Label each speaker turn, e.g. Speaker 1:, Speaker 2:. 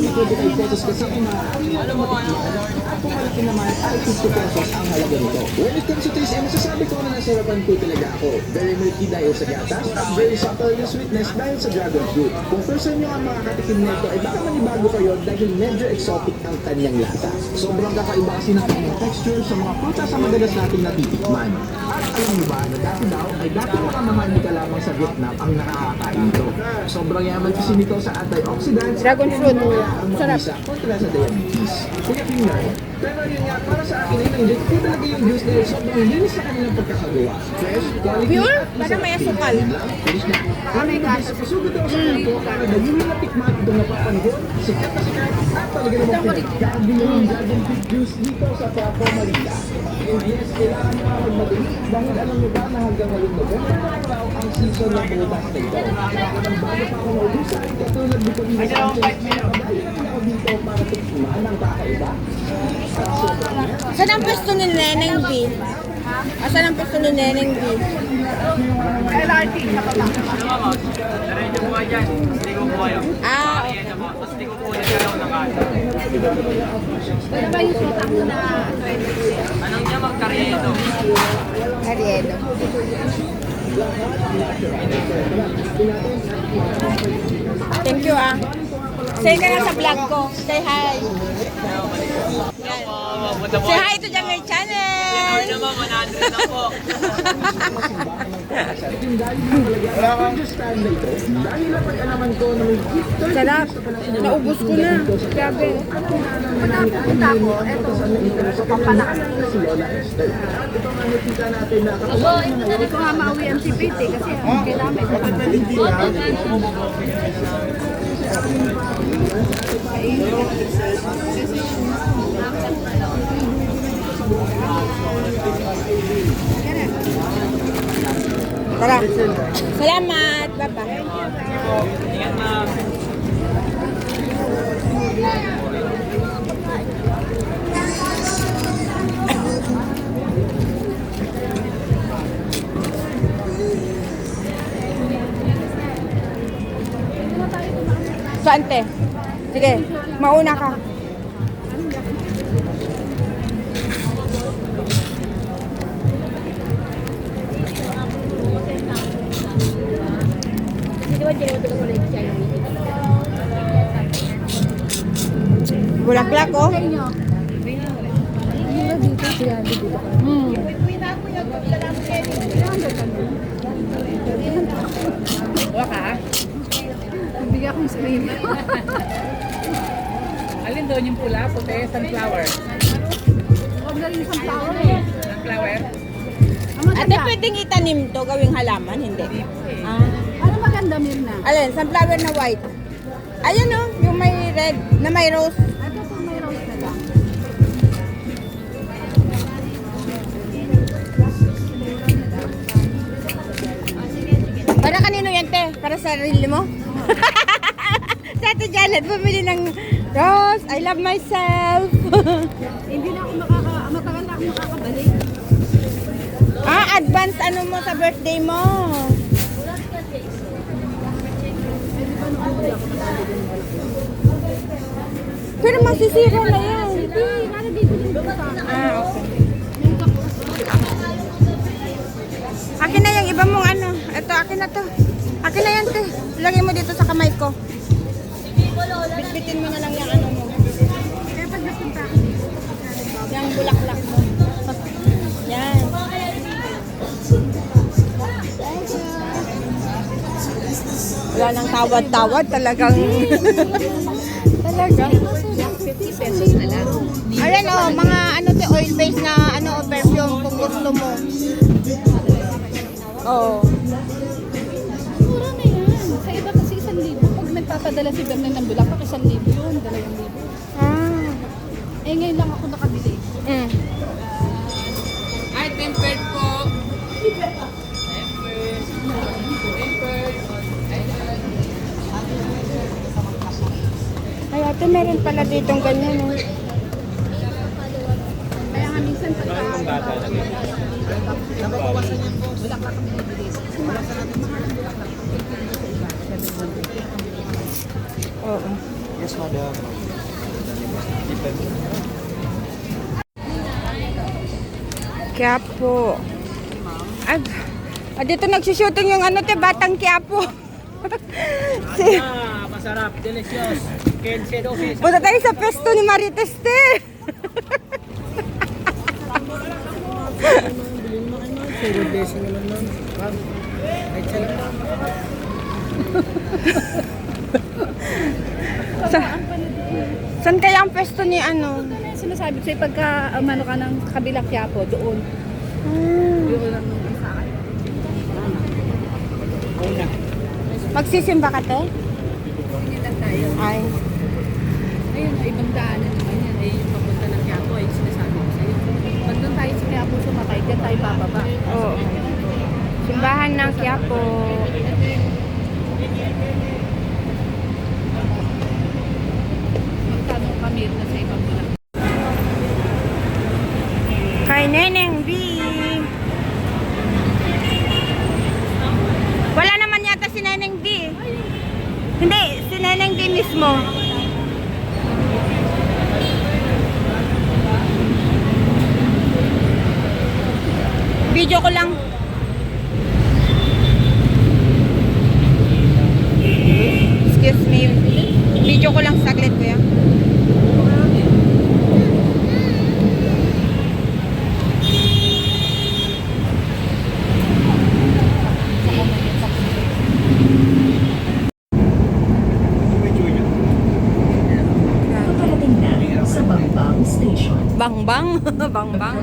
Speaker 1: 25 pesos kasi alam mo at pumalaki naman ay 50 pesos ang halaga nito. When it comes to taste, masasabi ko na nasarapan ko talaga ako. Very milky dahil sa gatas, at very subtle yung sweetness dahil sa dragon fruit. Kung first time nyo ang makakatikim nito, ay baka manibago kayo dahil medyo exotic ang kanyang lasa. Sobrang kakaiba kasi ng kanyang texture sa mga prutas sa madalas nating natitikman. At alam nyo ba na dati daw ay dati mga mamahalika lamang sa Vietnam ang nakakakain nito. Sobrang yaman kasi nito sa antioxidants.
Speaker 2: Dragon fruit.
Speaker 1: Sarap. Kontra sa diabetes. Kuya Pinar, pero yun nga, para sa akin ay nandiyan ko talaga yung juice dahil sobrang linis sa kanilang pagkakagawa. Fresh, quality,
Speaker 2: Pure?
Speaker 1: at
Speaker 2: Parang may asukal.
Speaker 1: Finish na. Oh my gosh. Pasugod ako sa mga po para dahil yung natikman ito na papanahon, sikat na sikat, at talaga namang pinagkagabi yung dragon fruit juice dito sa Prato Manila. And yes, kailangan nyo nga magmadali dahil alam nyo ba na hanggang ngayon November na raw ang season ng butas na ito. Ang bago pa ako naubusan, katulad dito rin sa dahil naman ako dito para tikman ang kakaiba.
Speaker 2: Saan ang pwesto ni Neneng B? Saan ang pwesto ni Neneng B?
Speaker 3: LRT sa baba. Diretso po kayo dyan. Hindi ko po kayo.
Speaker 2: Okay.
Speaker 3: Tapos hindi ko po kayo galaw ng kaso.
Speaker 4: Ano ba yung sutak mo na
Speaker 3: Anong niya magkaryedo?
Speaker 2: Karyedo. Thank you Say ka na sa vlog ko. Say hi. Say hi to Jungle Channel.
Speaker 3: Ano naman, 100 na po.
Speaker 2: Sarap. Naubos ko na. Grabe.
Speaker 4: pupunta ko? Eto, papalakas. Hindi ko nga mauwi ang sipit eh, kasi kailangan may
Speaker 2: Tara. Salamat. Bye-bye.
Speaker 3: Ingat na.
Speaker 2: Saan te? Sige, mauna ka. Bulaklak oh.
Speaker 4: Waka? Bigyan akong screen.
Speaker 5: Alin doon yung pula, puti, sunflower?
Speaker 4: Huwag na rin isang flower eh.
Speaker 5: Sunflower?
Speaker 2: Ate, pwedeng itanim to, gawing halaman, hindi?
Speaker 4: Ano maganda, Mirna?
Speaker 2: Alin, sunflower na white. Ayan oh, yung may red, na may rose.
Speaker 4: Ito kung may rose na lang.
Speaker 2: Para kanino yan, te? Para sa sarili mo? Sa Ate Janet, bumili ng rose. I love myself.
Speaker 4: Hindi na ako matagal na ako makakabalik.
Speaker 2: Advance ano mo sa birthday mo. Pero masisira na yan.
Speaker 4: Hindi, nalagay ko din dito sa
Speaker 2: Okay. Akin na yung iba mong ano. Ito, akin na to. Akin na yan, te. Lagay mo dito sa kamay ko. Bitbitin mo na lang yung ano mo.
Speaker 4: Kaya pag napunta ako dito,
Speaker 2: Yung bulaklak mo. Yan. Wala nang tawad-tawad. Talagang... Talagang...
Speaker 4: 50 pesos na lang.
Speaker 2: Ayan oh, mga ano te, oil-based na ano, perfume kung gusto mo. Oo.
Speaker 4: Mura na yan. Sa iba kasi 1,000. Pag nagpapadala si Bernay ng bulaklak, 1,000 yun, 2,000.
Speaker 2: Ah.
Speaker 4: Eh ngayon lang ako nakabili.
Speaker 2: Mm.
Speaker 5: Ay, tempered po.
Speaker 2: Ay, ate, meron pala ditong ganyan. Oh.
Speaker 4: Kaya nga minsan pagka...
Speaker 2: Oo.
Speaker 3: Yes, madam.
Speaker 2: Quiapo. Ay, dito nagsushooting yung ano, te, Batang Quiapo. si,
Speaker 3: Masarap, delicious. Kense dosis.
Speaker 2: punta tayo sa pesto ni Marites, te.
Speaker 3: Favorite blessing naman nun. Kahit siya lang.
Speaker 2: Saan kaya ang pesto ni ano?
Speaker 4: Ano yung sinasabi ko sa'yo, pagka umano ka ng kabilang Quiapo, doon. Doon lang nung sa akin.
Speaker 2: Magsisimba ka, te?
Speaker 4: Hindi lang tayo.
Speaker 2: Ay.
Speaker 4: Ayun, ibang daanan naman yan. Eh, yung papunta ng Quiapo, ay sinasabi ko sa'yo. Pag doon tayo sa Quiapo sumakay, dyan tayo bababa.
Speaker 2: Oo. Simbahan ng Quiapo.
Speaker 4: Magtanong kami na sa ibang daan.
Speaker 2: Kay Neneng B. Wala naman yata si Neneng B. Hindi, si Neneng B mismo. Video ko lang. Excuse me. Video ko lang saglit, kuya.
Speaker 6: Paparating na sa Bangbang Station.
Speaker 2: Bangbang. Bangbang.